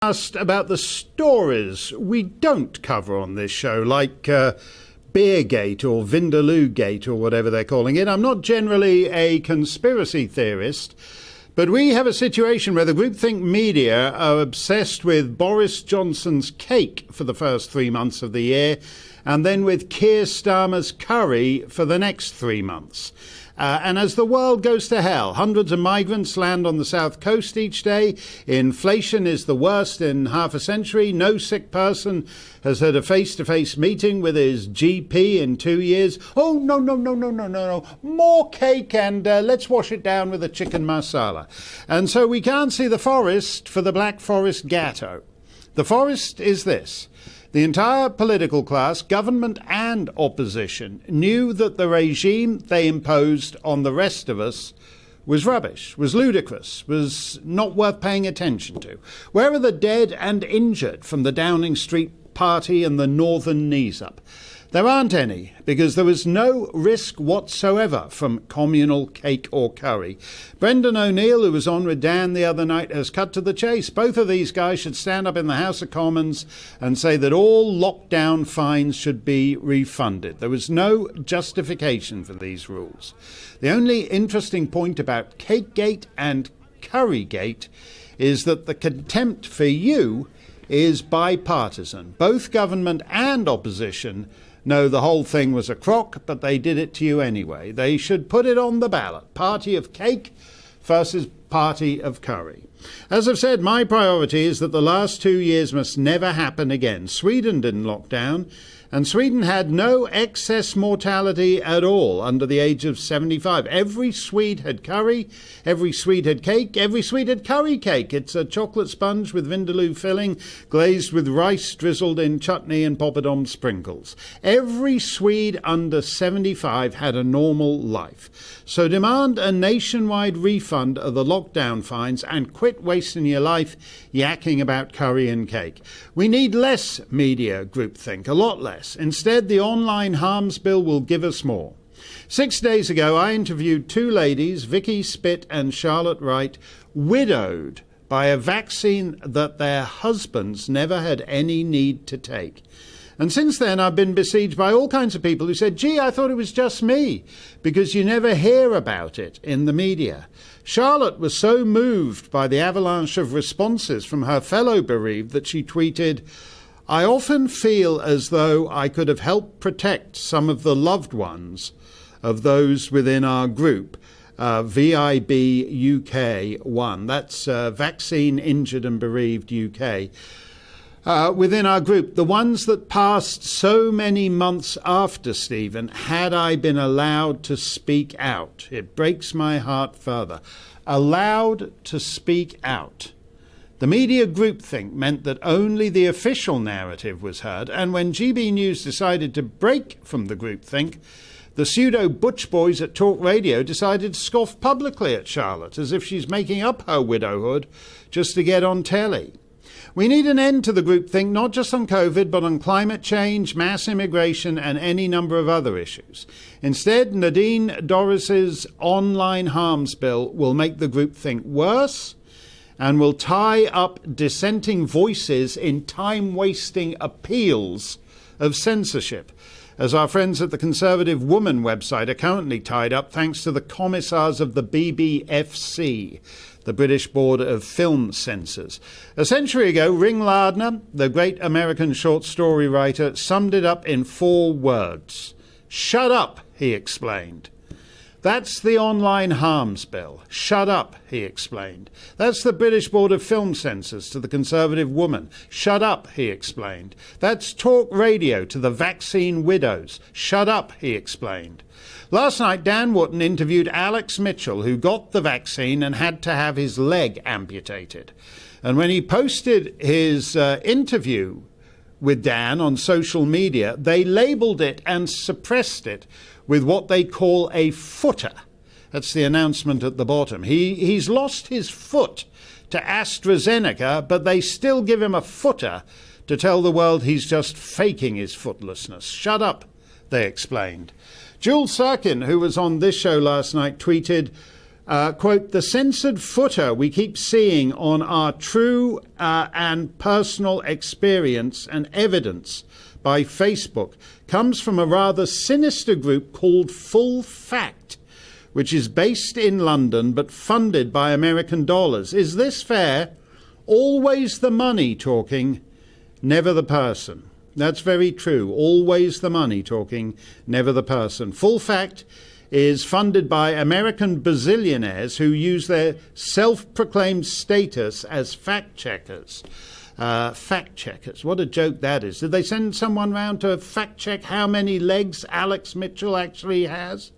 Asked about the stories we don't cover on this show, like Beergate or Vindaloo Gate or whatever they're calling it. I'm not generally a conspiracy theorist, but we have a situation where the groupthink media are obsessed with Boris Johnson's cake for the first 3 months of the year, and then with Keir Starmer's curry for the next 3 months. And as the world goes to hell, hundreds of migrants land on the south coast each day. Inflation is the worst in half a century. No sick person has had a face-to-face meeting with his GP in 2 years. Oh, no. More cake and let's wash it down with a chicken masala. And so we can't see the forest for the Black Forest Gatto. The forest is this. The entire political class, government and opposition, knew that the regime they imposed on the rest of us was rubbish, was ludicrous, was not worth paying attention to. Where are the dead and injured from the Downing Street party and the Northern knees-up? There aren't any, because there was no risk whatsoever from communal cake or curry. Brendan O'Neill, who was on with Dan the other night, has cut to the chase. Both of these guys should stand up in the House of Commons and say that all lockdown fines should be refunded. There was no justification for these rules. The only interesting point about Cakegate and Currygate is that the contempt for you is bipartisan. Both government and opposition know the whole thing was a crock, but they did it to you anyway. They should put it on the ballot. Party of cake versus party of curry. As I've said, my priority is that the last 2 years must never happen again. Sweden didn't lock down, and Sweden had no excess mortality at all under the age of 75. Every Swede had curry, every Swede had cake, every Swede had curry cake. It's a chocolate sponge with vindaloo filling, glazed with rice drizzled in chutney and poppadom sprinkles. Every Swede under 75 had a normal life. So demand a nationwide refund of the lockdown fines and quit wasting your life yakking about curry and cake. We need less media groupthink, a lot less. Instead, the online harms bill will give us more. 6 days ago, I interviewed two ladies, Vicky Spitt and Charlotte Wright, widowed by a vaccine that their husbands never had any need to take. And since then, I've been besieged by all kinds of people who said, gee, I thought it was just me, because you never hear about it in the media. Charlotte was so moved by the avalanche of responses from her fellow bereaved that she tweeted, I often feel as though I could have helped protect some of the loved ones of those within our group, VIB UK 1. That's Vaccine Injured and Bereaved UK. Within our group, the ones that passed so many months after Stephen, had I been allowed to speak out. It breaks my heart further. Allowed to speak out. The media groupthink meant that only the official narrative was heard, and when GBNews decided to break from the groupthink, the pseudo-butch boys at Talk Radio decided to scoff publicly at Charlotte, as if she's making up her widowhood just to get on telly. We need an end to the groupthink, not just on COVID, but on climate change, mass immigration, and any number of other issues. Instead, Nadine Dorris's online harms bill will make the groupthink worse and will tie up dissenting voices in time-wasting appeals of censorship, as our friends at the Conservative Woman website are currently tied up thanks to the commissars of the BBFC, the British Board of Film Censors. A century ago, Ring Lardner, the great American short story writer, summed it up in 4 words. Shut up, he explained. That's the online harms bill. Shut up, he explained. That's the British Board of Film Censors to the Conservative Woman. Shut up, he explained. That's Talk Radio to the vaccine widows. Shut up, he explained. Last night, Dan Wootton interviewed Alex Mitchell, who got the vaccine and had to have his leg amputated. And when he posted his interview with Dan on social media, they labelled it and suppressed it with what they call a footer. That's the announcement at the bottom. He's lost his foot to AstraZeneca, but they still give him a footer to tell the world he's just faking his footlessness. Shut up, they explained. Jules Sirkin, who was on this show last night, tweeted, Quote, the censored footer we keep seeing on our true and personal experience and evidence by Facebook comes from a rather sinister group called Full Fact, which is based in London but funded by American dollars. Is this fair? Always the money talking, never the person. That's very true. Always the money talking, never the person. Full Fact is funded by American bazillionaires who use their self-proclaimed status as fact-checkers. Fact-checkers, what a joke that is. Did they send someone round to fact-check how many legs Alex Mitchell actually has?